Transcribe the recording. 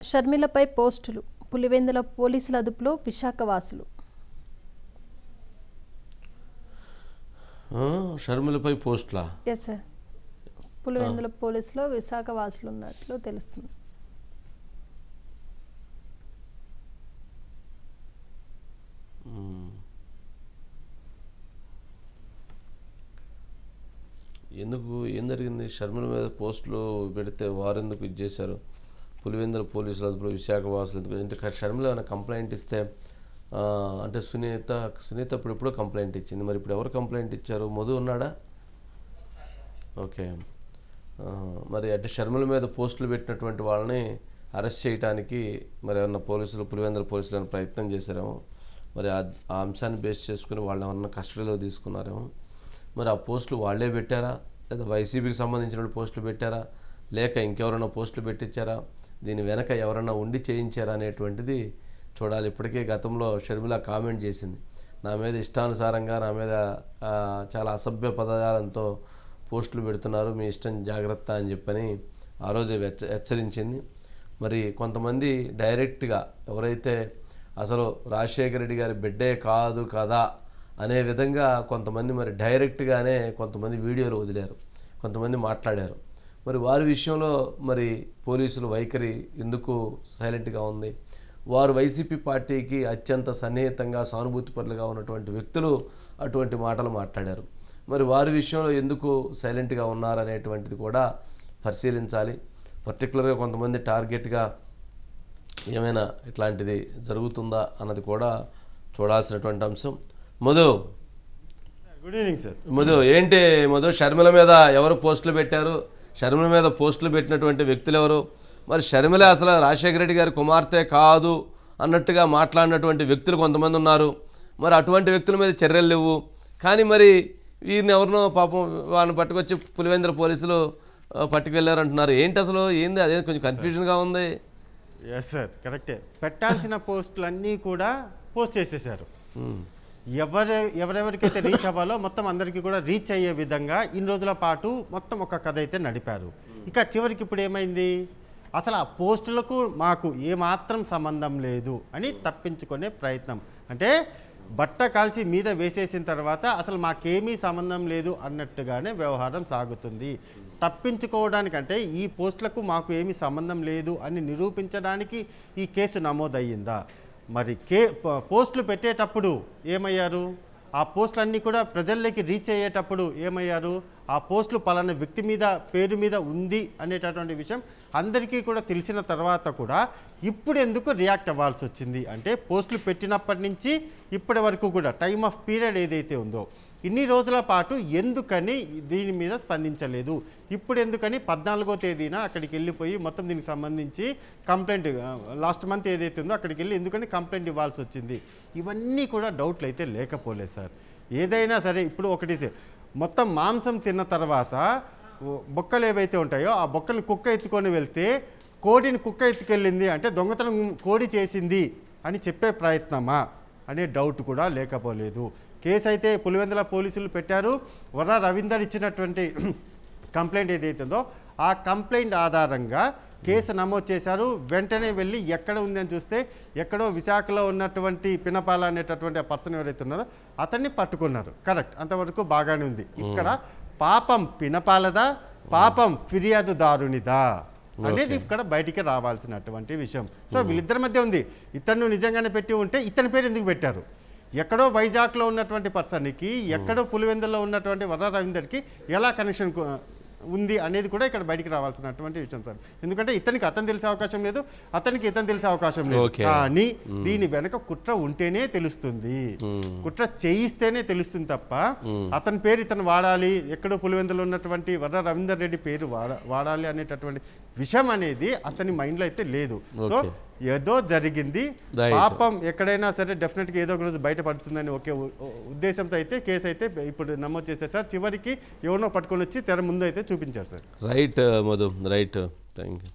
షర్మిలపై పోస్టులు పులివెందుల పోలీసుల అదుపులో విశాఖ వాసులు. షర్మిలపై పోస్టులా? ఎస్ సార్, పులివెందుల పోలీసులో విశాఖ వాసులు ఉన్నట్లు తెలుస్తుంది. ఎందుకు ఏం జరిగింది? షర్మిల మీద పోస్టులు పెడితే వారు ఎందుకు ఇది చేశారు? పులివెందుల పోలీసులు అదుపులో విశాఖ వాసులు ఎందుకు? అంటే షర్మిల ఏమైనా కంప్లైంట్ ఇస్తే అంటే సునీత ఇప్పుడు కంప్లైంట్ ఇచ్చింది. మరి ఇప్పుడు ఎవరు కంప్లైంట్ ఇచ్చారు? మధు ఉన్నాడా? ఓకే. మరి అంటే షర్మిల మీద పోస్టులు పెట్టినటువంటి వాళ్ళని అరెస్ట్ చేయడానికి మరి ఏమన్నా పులివెందుల పోలీసులు ఏమైనా ప్రయత్నం చేశారేమో. మరి ఆ అంశాన్ని బేస్ చేసుకుని వాళ్ళు ఏమన్నా కస్టడీలో తీసుకున్నారేమో. మరి ఆ పోస్టులు వాళ్ళే పెట్టారా, లేదా వైసీపీకి సంబంధించిన పోస్టులు పెట్టారా, లేక ఇంకెవరైనా పోస్టులు పెట్టించారా, దీని వెనక ఎవరైనా ఉండి చేయించారా అనేటువంటిది చూడాలి. ఇప్పటికే గతంలో షర్మిల కామెంట్ చేసింది, నా మీద ఇష్టానుసారంగా నా మీద చాలా అసభ్య పదజాలంతో పోస్టులు పెడుతున్నారు, మీ ఇష్టం జాగ్రత్త అని చెప్పని ఆ రోజే హెచ్చరించింది. మరి కొంతమంది డైరెక్ట్గా ఎవరైతే అసలు రాజశేఖర రెడ్డి గారి బిడ్డే కాదు కదా అనే విధంగా కొంతమంది మరి డైరెక్ట్గానే కొంతమంది వీడియోలు వదిలారు, కొంతమంది మాట్లాడారు. మరి వారి విషయంలో మరి పోలీసులు వైఖరి ఎందుకు సైలెంట్గా ఉంది? వారు వైసీపీ పార్టీకి అత్యంత సన్నిహితంగా సానుభూతిపరులుగా ఉన్నటువంటి వ్యక్తులు అటువంటి మాటలు మాట్లాడారు. మరి వారి విషయంలో ఎందుకు సైలెంట్గా ఉన్నారనేటువంటిది కూడా పరిశీలించాలి. పర్టికులర్గా కొంతమంది టార్గెట్గా ఏమైనా ఇట్లాంటిది జరుగుతుందా అన్నది కూడా చూడాల్సినటువంటి అంశం. Madhu, good evening sir. Madhu, ఏంటి మధు, షర్మిల మీద ఎవరు పోస్టులు పెట్టారు? షర్మిల మీద పోస్టులు పెట్టినటువంటి వ్యక్తులు ఎవరు? మరి షర్మిల అసలు రాజశేఖర రెడ్డి గారి కుమార్తె కాదు అన్నట్టుగా మాట్లాడినటువంటి వ్యక్తులు కొంతమంది ఉన్నారు. మరి అటువంటి వ్యక్తుల మీద చర్యలు లేవు. కానీ మరి వీరిని ఎవరినో పాపం వాళ్ళని పట్టుకొచ్చి పులివెందుల పోలీసులు పట్టుకెళ్ళారంటున్నారు. ఏంటి అసలు ఏంది? అదే కొంచెం కన్ఫ్యూజన్గా ఉంది. ఎస్ సార్, కరెక్టే. పెట్టాల్సిన పోస్టులన్నీ కూడా పోస్ట్ చేసేసారు. ఎవరెవరికైతే రీచ్ అవ్వాలో మొత్తం అందరికీ కూడా రీచ్ అయ్యే విధంగా ఇన్ని రోజుల పాటు మొత్తం ఒక కథ అయితే నడిపారు. ఇక చివరికి ఇప్పుడు ఏమైంది? అసలు ఆ పోస్టులకు మాకు ఏమాత్రం సంబంధం లేదు అని తప్పించుకునే ప్రయత్నం. అంటే బట్ట కాల్చి మీద వేసేసిన తర్వాత అసలు మాకేమీ సంబంధం లేదు అన్నట్టుగానే వ్యవహారం సాగుతుంది. తప్పించుకోవడానికంటే ఈ పోస్టులకు మాకు ఏమీ సంబంధం లేదు అని నిరూపించడానికి ఈ కేసు నమోదయ్యిందా? మరి పోస్టులు పెట్టేటప్పుడు ఏమయ్యారు? ఆ పోస్టులన్నీ కూడా ప్రజల్లోకి రీచ్ అయ్యేటప్పుడు ఏమయ్యారు? ఆ పోస్టులు పలానా వ్యక్తి మీద పేరు మీద ఉంది అనేటటువంటి విషయం అందరికీ కూడా తెలిసిన తర్వాత కూడా ఇప్పుడు ఎందుకు రియాక్ట్ అవ్వాల్సి వచ్చింది అంటే, పోస్టులు పెట్టినప్పటి నుంచి ఇప్పటి వరకు కూడా టైమ్ ఆఫ్ పీరియడ్ ఏదైతే ఉందో ఇన్ని రోజుల పాటు ఎందుకని దీని మీద స్పందించలేదు? ఇప్పుడు ఎందుకని 14వ తేదీన అక్కడికి వెళ్ళిపోయి మొత్తం దీనికి సంబంధించి కంప్లైంట్ లాస్ట్ మంత్ ఏదైతే ఉందో అక్కడికి వెళ్ళి ఎందుకని కంప్లైంట్ ఇవ్వాల్సి వచ్చింది? ఇవన్నీ కూడా డౌట్లు అయితే లేకపోలేదు సార్. ఏదైనా సరే ఇప్పుడు ఒకటి, మొత్తం మాంసం తిన్న తర్వాత బొక్కలు ఏవైతే ఉంటాయో ఆ బొక్కల్ని కుక్క ఎత్తుకొని వెళ్తే కోడిని కుక్క ఎత్తుకెళ్ళింది అంటే దొంగతనం కోడి చేసింది అని చెప్పే ప్రయత్నమా అనే డౌట్ కూడా లేకపోలేదు. కేసు అయితే పులివెందుల పోలీసులు పెట్టారు. వర్రా రవీందర్ ఇచ్చినటువంటి కంప్లైంట్ ఏదైతే ఉందో ఆ కంప్లైంట్ ఆధారంగా కేసు నమోదు చేశారు. వెంటనే వెళ్ళి ఎక్కడ ఉందని చూస్తే ఎక్కడో విశాఖలో ఉన్నటువంటి పినపాల అనేటటువంటి ఆ పర్సన్ ఎవరైతే ఉన్నారో అతన్ని పట్టుకున్నారు. కరెక్ట్, అంతవరకు బాగానే ఉంది. ఇక్కడ పాపం పినపాలదా, పాపం ఫిర్యాదుదారునిదా అనేది ఇక్కడ బయటికి రావాల్సినటువంటి విషయం. సో వీళ్ళిద్దరి మధ్య ఉంది. ఇతను నిజంగానే పెట్టి ఉంటే ఇతని పేరు ఎందుకు పెట్టారు? ఎక్కడో వైజాగ్లో ఉన్నటువంటి పర్సన్కి ఎక్కడో పులివెందుల్లో ఉన్నటువంటి వర్ర రవీందర్కి ఎలా కనెక్షన్ ఉంది అనేది కూడా ఇక్కడ బయటికి రావాల్సినటువంటి విషయం సార్. ఎందుకంటే ఇతనికి అతను తెలిసే అవకాశం లేదు, అతనికి ఇతను తెలిసే అవకాశం లేదు. కానీ దీని వెనక కుట్ర ఉంటేనే తెలుస్తుంది, కుట్ర చేయిస్తేనే తెలుస్తుంది తప్ప అతని పేరు ఇతను వాడాలి, ఎక్కడో పులివెందులో ఉన్నటువంటి వర్ర రవీందర్ రెడ్డి పేరు వాడాలి అనేటటువంటి విషయం అనేది అతని మైండ్లో అయితే లేదు. సో ఏదో జరిగింది, పాపం ఎక్కడైనా సరే డెఫినెట్గా ఏదో ఒక రోజు బయటపడుతుందని ఒకే ఉద్దేశంతో అయితే కేసు అయితే ఇప్పుడు నమోదు చేశారు సార్. చివరికి ఎవరినో పట్టుకొని వచ్చి తెర ముందు అయితే చూపించారు sir. Right Madhu, right, thank you.